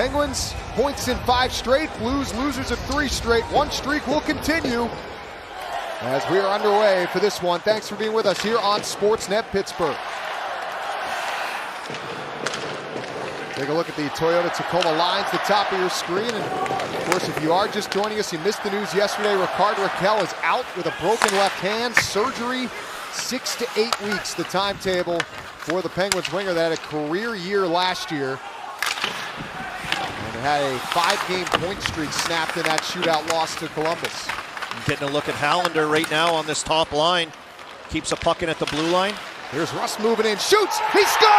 Penguins, points in 5 straight. Blues, losers of 3 straight. One streak will continue as we are underway for this one. Thanks for being with us here on Sportsnet Pittsburgh. Take a look at the Toyota Tacoma lines, the top of your screen. And of course, if you are just joining us, you missed the news yesterday. Rickard Rakell is out with a broken left hand. Surgery, 6 to 8 weeks, the timetable for the Penguins winger that had a career year last year. And had a 5-game point streak snapped in that shootout loss to Columbus. Getting a look at Hallander right now on this top line. Keeps a puck in at the blue line. Here's Russ moving in, shoots, he scores!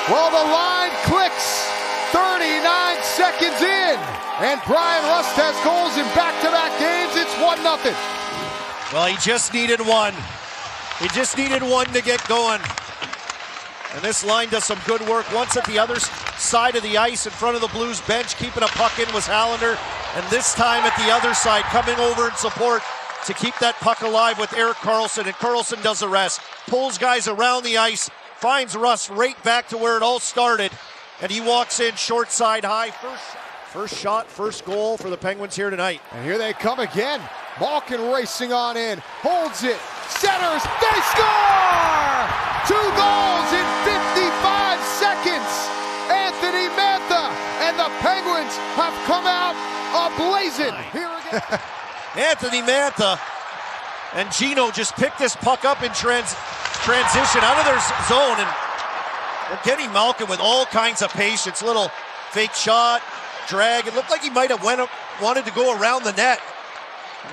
Well, the line clicks, 39 seconds in, and Bryan Rust has goals in back-to-back games. It's 1-0. Well, he just needed one. He just needed one to get going. And this line does some good work. Once at the other side of the ice in front of the Blues bench, keeping a puck in was Hallander. And this time at the other side, coming over in support to keep that puck alive with Erik Karlsson. And Karlsson does the rest. Pulls guys around the ice, finds Russ right back to where it all started. And he walks in short side high. First shot, first goal for the Penguins here tonight. And here they come again. Malkin racing on in, holds it, centers, they score! 2 goals in 55 seconds. Anthony Mantha and the Penguins have come out ablazing. Here again. Anthony Mantha and Gino just picked this puck up in transition out of their zone, and they're getting Malkin with all kinds of patience. Little fake shot, drag. It looked like he might have wanted to go around the net.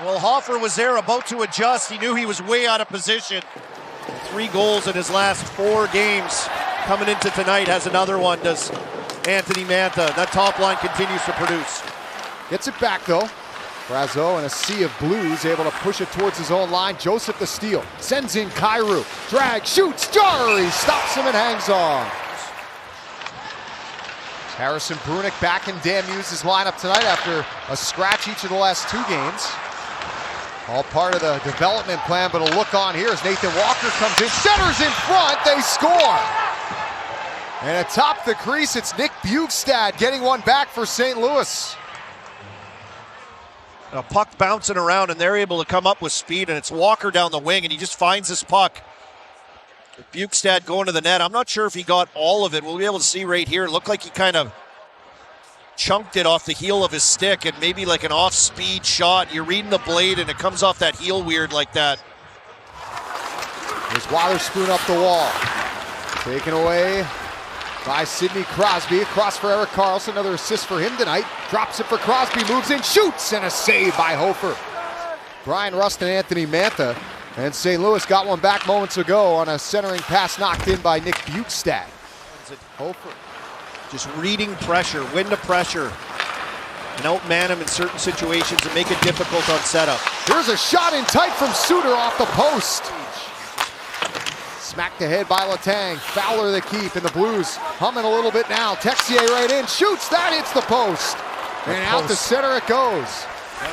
Well, Hofer was there about to adjust. He knew he was way out of position. 3 goals in his last 4 games. Coming into tonight has another one, does Anthony Mantha. That top line continues to produce. Gets it back though. Brazeau in a sea of Blues, able to push it towards his own line. Joseph the steal, sends in Kyrou. Drag, shoots, Jarry stops him and hangs on. Harrison Brunik back in Dan Muse's lineup tonight after a scratch each of the last 2 games. All part of the development plan, but a look on here as Nathan Walker comes in, centers in front, they score! And atop the crease, it's Nick Bjugstad getting one back for St. Louis. A puck bouncing around, and they're able to come up with speed, and it's Walker down the wing, and he just finds this puck. Bjugstad going to the net. I'm not sure if he got all of it. We'll be able to see right here. It looked like he kind of chunked it off the heel of his stick, and maybe like an off-speed shot. You're reading the blade, and it comes off that heel weird like that. Here's Wotherspoon up the wall. Taken away by Sidney Crosby. Across for Erik Karlsson. Another assist for him tonight. Drops it for Crosby, moves in, shoots, and a save by Hofer. Bryan Rust and Anthony Mantha. And St. Louis got one back moments ago on a centering pass knocked in by Nick Bjugstad. Hofer just reading pressure, when to pressure, and outman him in certain situations and make it difficult on setup. Here's a shot in tight from Suter off the post. Smacked ahead by Letang. Fowler the keep, and the Blues humming a little bit now. Texier right in, shoots, that hits the post. And out the center it goes.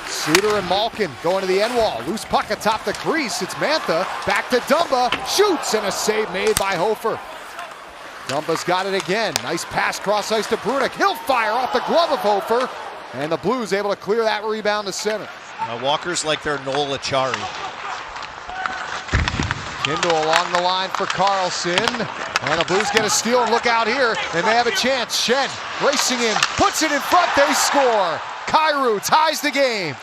Suter and Malkin going to the end wall. Loose puck atop the crease. It's Mantha. Back to Dumba. Shoots, and a save made by Hofer. Dumba's got it again. Nice pass cross ice to Brunik. He'll fire off the glove of Hofer. And the Blues able to clear that rebound to center. Walker's like their Noel Achari. Kindle along the line for Karlsson. And the Blues get a steal, and look out here. They may have a chance. Shen racing in, puts it in front, they score. Kyrou ties the game.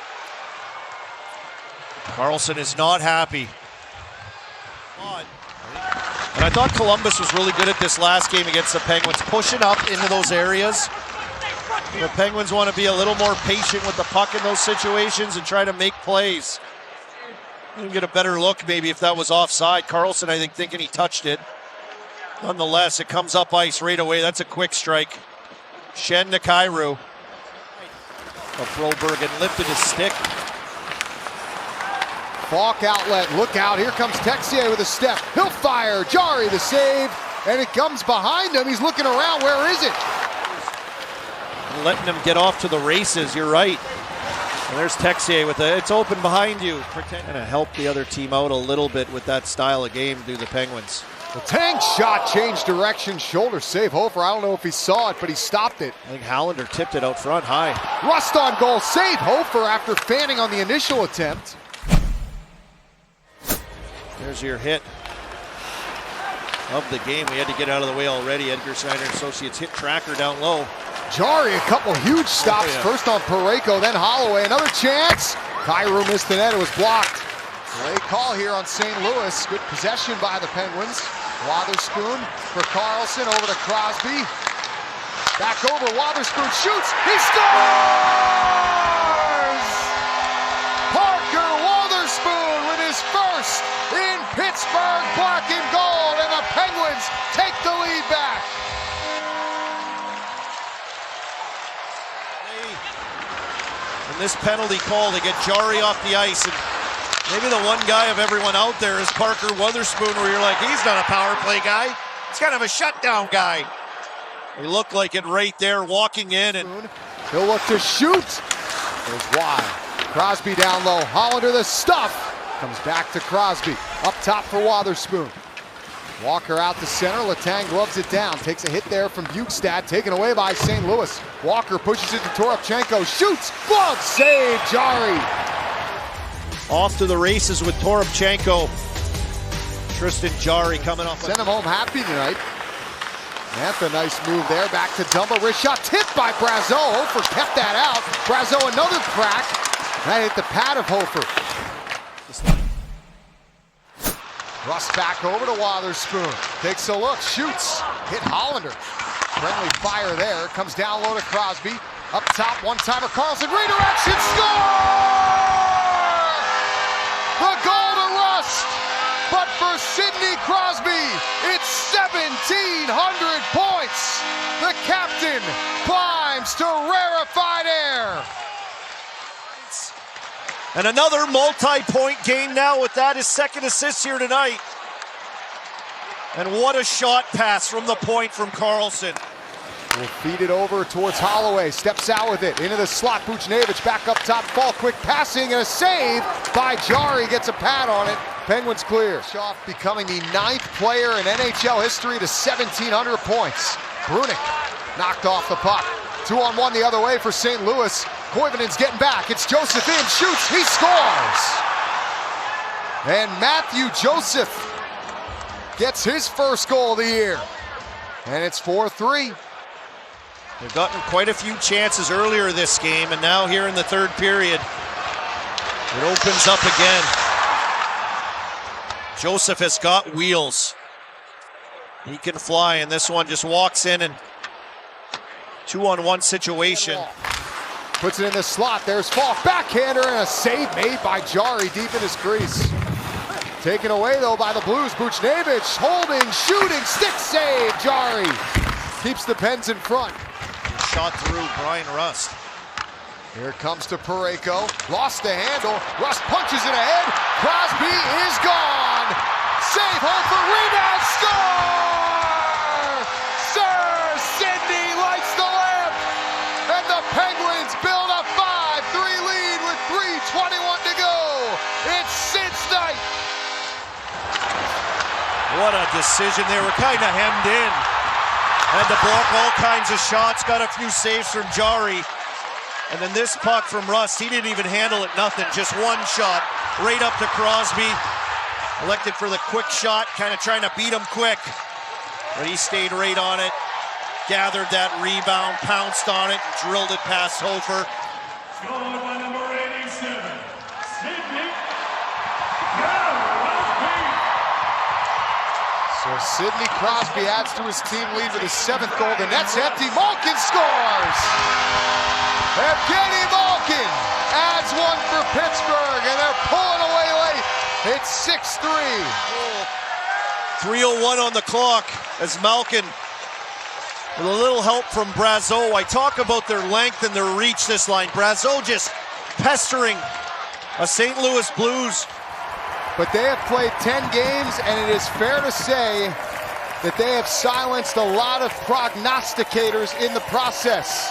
Karlsson is not happy. And I thought Columbus was really good at this last game against the Penguins, pushing up into those areas. The Penguins want to be a little more patient with the puck in those situations and try to make plays. You can get a better look maybe if that was offside. Karlsson, I think, thinking he touched it. Nonetheless, it comes up ice right away. That's a quick strike. Shen to Kyrou. Broberg had lifted his stick. Falk outlet, look out, here comes Texier with a step. He'll fire, Jarry the save, and it comes behind him. He's looking around, where is it? Letting him get off to the races, you're right. And there's Texier with it's open behind you. Trying to help the other team out a little bit with that style of game, do the Penguins. The tank shot changed direction, shoulder save. Hofer, I don't know if he saw it, but he stopped it. I think Hallander tipped it out front high. Rust on goal, save Hofer after fanning on the initial attempt. There's your hit of the game. We had to get out of the way already. Edgar Snyder Associates hit tracker down low. Jari, a couple huge stops. First on Parayko, then Holloway. Another chance. Kyrou missed the net. It was blocked. Play call here on St. Louis. Good possession by the Penguins. Wotherspoon for Carlson, over to Crosby. Back over, Wotherspoon shoots, he scores! Parker Wotherspoon with his first in Pittsburgh, black and gold, and the Penguins take the lead back. And this penalty call to get Jari off the ice, and maybe the one guy of everyone out there is Parker Wotherspoon, where you're like, he's not a power play guy. He's kind of a shutdown guy. He looked like it right there, walking in. And he'll look to shoot. Goes wide. Crosby down low. Hollander the stuff. Comes back to Crosby. Up top for Wotherspoon. Walker out to center. Letang gloves it down. Takes a hit there from Bukestad. Taken away by St. Louis. Walker pushes it to Toropchenko. Shoots. Glove save. Jari. Off to the races with Toropchenko. Tristan Jari coming off. Sent him home happy tonight. Mantha, nice move there. Back to Dumba. Wrist shot tipped by Brazeau. Hofer kept that out. Brazeau another crack. That hit the pad of Hofer. Rust back over to Wotherspoon. Takes a look. Shoots. Hit Hollander. Friendly fire there. Comes down low to Crosby. Up top, one-timer. Carlson. Redirection. Score! The goal to Rust, but for Sidney Crosby, it's 1,700 points. The captain climbs to rarefied air. And another multi-point game now with that, his second assist here tonight. And what a shot pass from the point from Carlson. Will feed it over towards Holloway, steps out with it, into the slot, Buchnevich back up top, fall quick passing, and a save by Jari, gets a pad on it, Penguins clear. Bischoff becoming the 9th player in NHL history to 1,700 points. Brunik knocked off the puck, 2-on-1 the other way for St. Louis. Koivinen's getting back, it's Joseph in, shoots, he scores! And Matthew Joseph gets his first goal of the year, and it's 4-3. They've gotten quite a few chances earlier this game, and now here in the third period, it opens up again. Joseph has got wheels. He can fly, and this one just walks in and 2-on-1 situation. Puts it in the slot, there's Falk, backhander, and a save made by Jari deep in his crease. Taken away though by the Blues, Buchnevich holding, shooting, stick save, Jari. Keeps the Pens in front. Shot through Brian Rust. Here comes to Parayko. Lost the handle. Rust punches it ahead. Crosby is gone. Save Hofer. Rebound. Score! Sir Sidney lights the lamp. And the Penguins build a 5-3 lead with 3:21 to go. It's Sid's night. What a decision. They were kind of hemmed in. Had to block all kinds of shots, got a few saves from Jari. And then this puck from Rust, he didn't even handle it, nothing. Just one shot, right up to Crosby. Elected for the quick shot, kind of trying to beat him quick. But he stayed right on it, gathered that rebound, pounced on it, drilled it past Hofer. Scored by number 87, Sidney. So Sidney Crosby adds to his team lead with his 7th goal. The net's empty. Malkin scores! Evgeny Malkin adds one for Pittsburgh, and they're pulling away late. It's 6-3. 3:01 on the clock as Malkin, with a little help from Brazeau. I talk about their length and their reach this line. Brazeau just pestering a St. Louis Blues. But they have played 10 games, and it is fair to say that they have silenced a lot of prognosticators in the process.